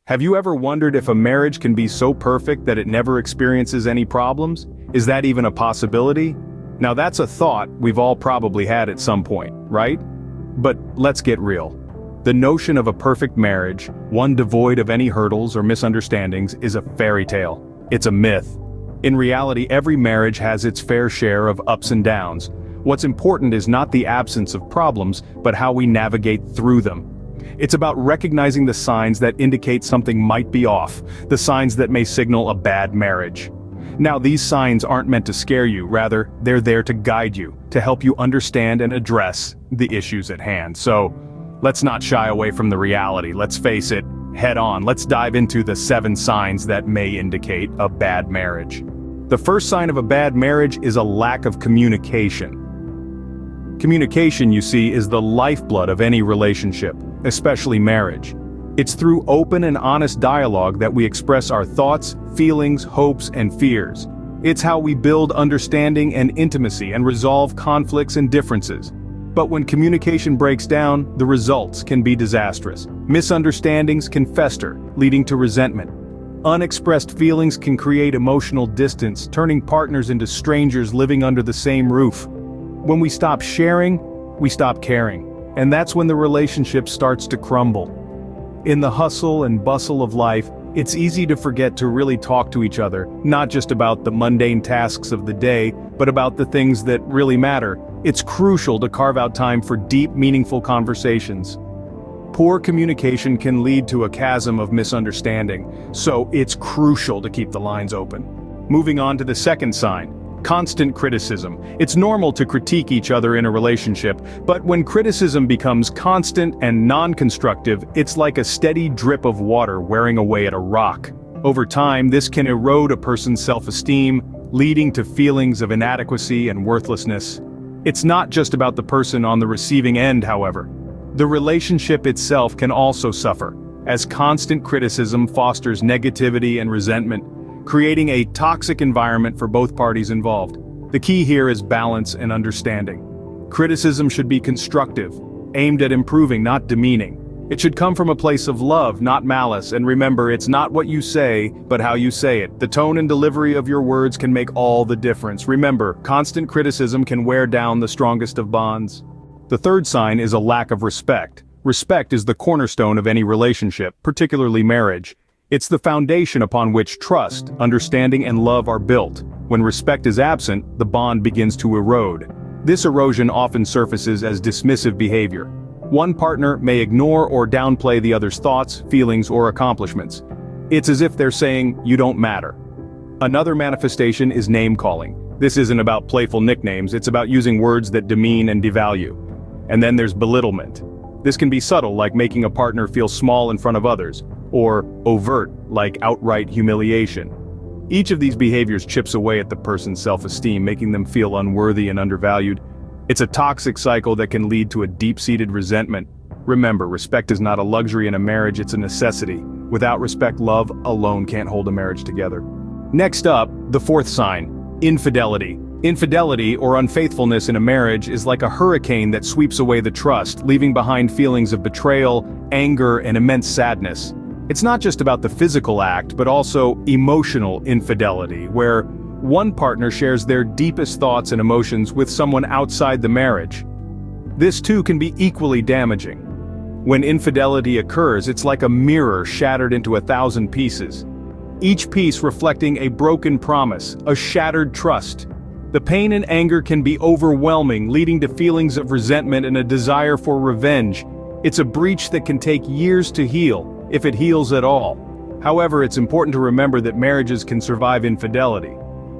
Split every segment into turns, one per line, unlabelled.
Have you ever wondered if a marriage can be so perfect that it never experiences any problems? Is that even a possibility? Now that's a thought we've all probably had at some point, right? But let's get real. The notion of a perfect marriage, one devoid of any hurdles or misunderstandings, is a fairy tale. It's a myth. In reality, every marriage has its fair share of ups and downs. What's important is not the absence of problems, but how we navigate through them. It's about recognizing the signs that indicate something might be off, the signs that may signal a bad marriage. Now, these signs aren't meant to scare you, rather, they're there to guide you, to help you understand and address the issues at hand. So, let's not shy away from the reality. Let's face it head on. Let's dive into the 7 signs that may indicate a bad marriage. The first sign of a bad marriage is a lack of communication. Communication, you see, is the lifeblood of any relationship, especially marriage. It's through open and honest dialogue that we express our thoughts, feelings, hopes, and fears. It's how we build understanding and intimacy and resolve conflicts and differences. But when communication breaks down, the results can be disastrous. Misunderstandings can fester, leading to resentment. Unexpressed feelings can create emotional distance, turning partners into strangers living under the same roof. When we stop sharing, we stop caring. And that's when the relationship starts to crumble. In the hustle and bustle of life, it's easy to forget to really talk to each other, not just about the mundane tasks of the day, but about the things that really matter. It's crucial to carve out time for deep, meaningful conversations. Poor communication can lead to a chasm of misunderstanding, so it's crucial to keep the lines open. Moving on to the second sign. Constant criticism. It's normal to critique each other in a relationship, but when criticism becomes constant and non-constructive, it's like a steady drip of water wearing away at a rock. Over time, this can erode a person's self-esteem, leading to feelings of inadequacy and worthlessness. It's not just about the person on the receiving end, however. The relationship itself can also suffer, as constant criticism fosters negativity and resentment, creating a toxic environment for both parties involved. The key here is balance and understanding. Criticism should be constructive, aimed at improving, not demeaning. It should come from a place of love, not malice, and remember, it's not what you say, but how you say it. The tone and delivery of your words can make all the difference. Remember, constant criticism can wear down the strongest of bonds. The third sign is a lack of respect. Respect is the cornerstone of any relationship, particularly marriage. It's the foundation upon which trust, understanding, and love are built. When respect is absent, the bond begins to erode. This erosion often surfaces as dismissive behavior. One partner may ignore or downplay the other's thoughts, feelings, or accomplishments. It's as if they're saying, "You don't matter." Another manifestation is name-calling. This isn't about playful nicknames, it's about using words that demean and devalue. And then there's belittlement. This can be subtle, like making a partner feel small in front of others, or overt, like outright humiliation. Each of these behaviors chips away at the person's self-esteem, making them feel unworthy and undervalued. It's a toxic cycle that can lead to a deep-seated resentment. Remember, respect is not a luxury in a marriage, it's a necessity. Without respect, love alone can't hold a marriage together. Next up, the fourth sign, infidelity. Infidelity or unfaithfulness in a marriage is like a hurricane that sweeps away the trust, leaving behind feelings of betrayal, anger, and immense sadness. It's not just about the physical act, but also emotional infidelity, where one partner shares their deepest thoughts and emotions with someone outside the marriage. This too can be equally damaging. When infidelity occurs, it's like a mirror shattered into 1,000 pieces. Each piece reflecting a broken promise, a shattered trust. The pain and anger can be overwhelming, leading to feelings of resentment and a desire for revenge. It's a breach that can take years to heal, if it heals at all. However, it's important to remember that marriages can survive infidelity.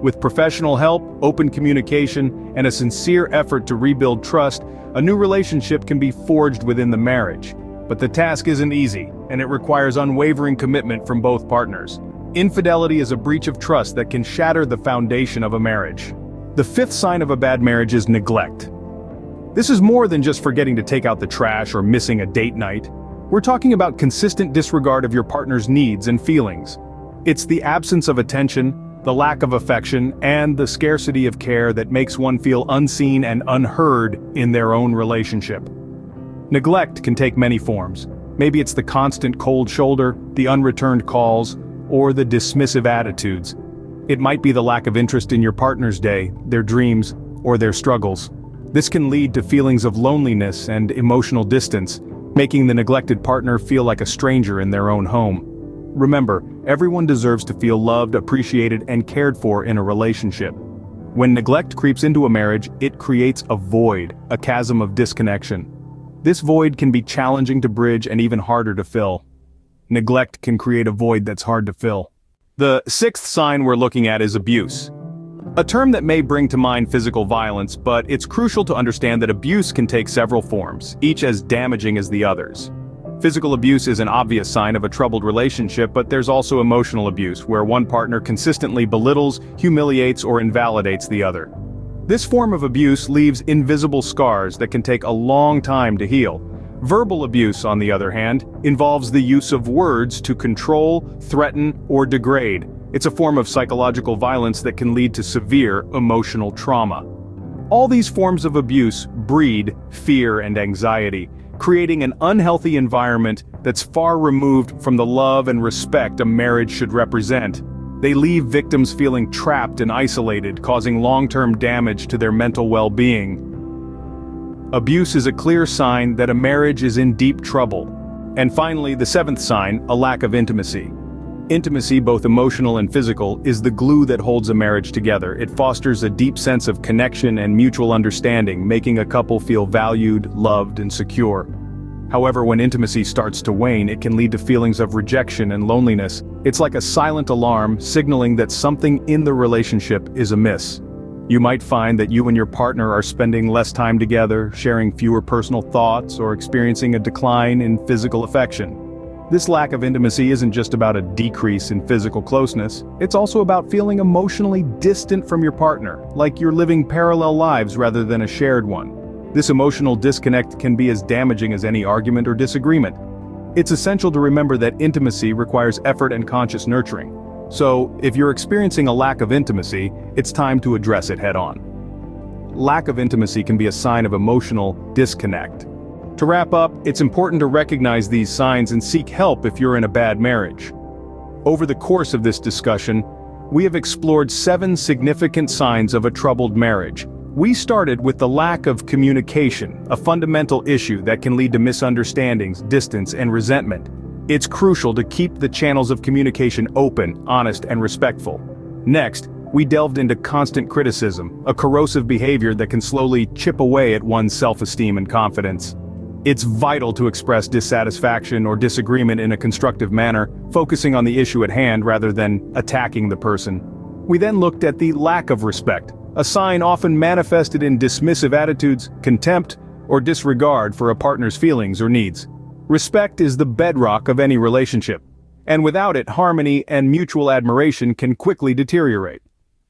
With professional help, open communication, and a sincere effort to rebuild trust, a new relationship can be forged within the marriage. But the task isn't easy, and it requires unwavering commitment from both partners. Infidelity is a breach of trust that can shatter the foundation of a marriage. The fifth sign of a bad marriage is neglect. This is more than just forgetting to take out the trash or missing a date night. We're talking about consistent disregard of your partner's needs and feelings. It's the absence of attention, the lack of affection, and the scarcity of care that makes one feel unseen and unheard in their own relationship. Neglect can take many forms. Maybe it's the constant cold shoulder, the unreturned calls, or the dismissive attitudes. It might be the lack of interest in your partner's day, their dreams, or their struggles. This can lead to feelings of loneliness and emotional distance, making the neglected partner feel like a stranger in their own home. Remember, everyone deserves to feel loved, appreciated, and cared for in a relationship. When neglect creeps into a marriage, it creates a void, a chasm of disconnection. This void can be challenging to bridge and even harder to fill. Neglect can create a void that's hard to fill. The sixth sign we're looking at is abuse. A term that may bring to mind physical violence, but it's crucial to understand that abuse can take several forms, each as damaging as the others. Physical abuse is an obvious sign of a troubled relationship, but there's also emotional abuse, where one partner consistently belittles, humiliates, or invalidates the other. This form of abuse leaves invisible scars that can take a long time to heal. Verbal abuse, on the other hand, involves the use of words to control, threaten, or degrade. It's a form of psychological violence that can lead to severe emotional trauma. All these forms of abuse breed fear and anxiety, creating an unhealthy environment that's far removed from the love and respect a marriage should represent. They leave victims feeling trapped and isolated, causing long-term damage to their mental well-being. Abuse is a clear sign that a marriage is in deep trouble. And finally, the seventh sign, a lack of intimacy. Intimacy, both emotional and physical, is the glue that holds a marriage together. It fosters a deep sense of connection and mutual understanding, making a couple feel valued, loved, and secure. However, when intimacy starts to wane, it can lead to feelings of rejection and loneliness. It's like a silent alarm signaling that something in the relationship is amiss. You might find that you and your partner are spending less time together, sharing fewer personal thoughts, or experiencing a decline in physical affection. This lack of intimacy isn't just about a decrease in physical closeness, it's also about feeling emotionally distant from your partner, like you're living parallel lives rather than a shared one. This emotional disconnect can be as damaging as any argument or disagreement. It's essential to remember that intimacy requires effort and conscious nurturing. So, if you're experiencing a lack of intimacy, it's time to address it head-on. Lack of intimacy can be a sign of emotional disconnect. To wrap up, it's important to recognize these signs and seek help if you're in a bad marriage. Over the course of this discussion, we have explored 7 significant signs of a troubled marriage. We started with the lack of communication, a fundamental issue that can lead to misunderstandings, distance, and resentment. It's crucial to keep the channels of communication open, honest, and respectful. Next, we delved into constant criticism, a corrosive behavior that can slowly chip away at one's self-esteem and confidence. It's vital to express dissatisfaction or disagreement in a constructive manner, focusing on the issue at hand rather than attacking the person. We then looked at the lack of respect, a sign often manifested in dismissive attitudes, contempt, or disregard for a partner's feelings or needs. Respect is the bedrock of any relationship, and without it, harmony and mutual admiration can quickly deteriorate.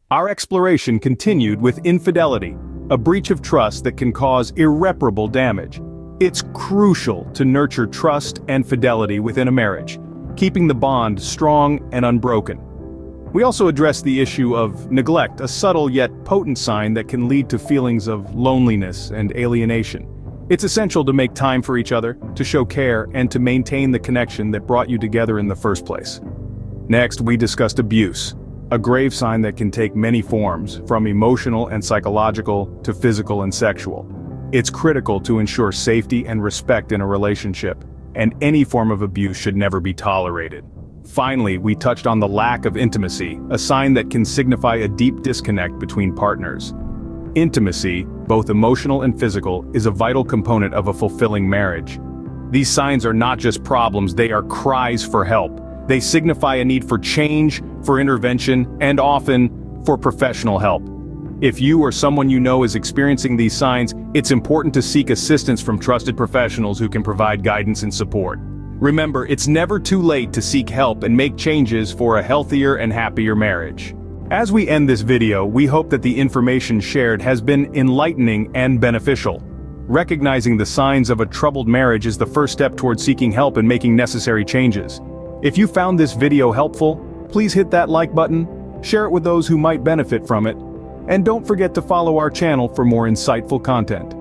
Our exploration continued with infidelity, a breach of trust that can cause irreparable damage. It's crucial to nurture trust and fidelity within a marriage, keeping the bond strong and unbroken. We also addressed the issue of neglect, a subtle yet potent sign that can lead to feelings of loneliness and alienation. It's essential to make time for each other, to show care, and to maintain the connection that brought you together in the first place. Next, we discussed abuse, a grave sign that can take many forms, from emotional and psychological to physical and sexual. It's critical to ensure safety and respect in a relationship, and any form of abuse should never be tolerated. Finally, we touched on the lack of intimacy, a sign that can signify a deep disconnect between partners. Intimacy, both emotional and physical, is a vital component of a fulfilling marriage. These signs are not just problems, they are cries for help. They signify a need for change, for intervention, and often, for professional help. If you or someone you know is experiencing these signs, it's important to seek assistance from trusted professionals who can provide guidance and support. Remember, it's never too late to seek help and make changes for a healthier and happier marriage. As we end this video, we hope that the information shared has been enlightening and beneficial. Recognizing the signs of a troubled marriage is the first step towards seeking help and making necessary changes. If you found this video helpful, please hit that like button, share it with those who might benefit from it, and don't forget to follow our channel for more insightful content.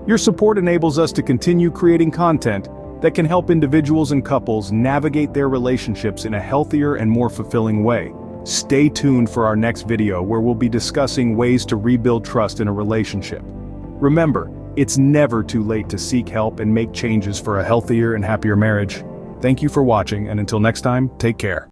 Your support enables us to continue creating content that can help individuals and couples navigate their relationships in a healthier and more fulfilling way. Stay tuned for our next video where we'll be discussing ways to rebuild trust in a relationship. Remember, it's never too late to seek help and make changes for a healthier and happier marriage. Thank you for watching, and until next time, take care.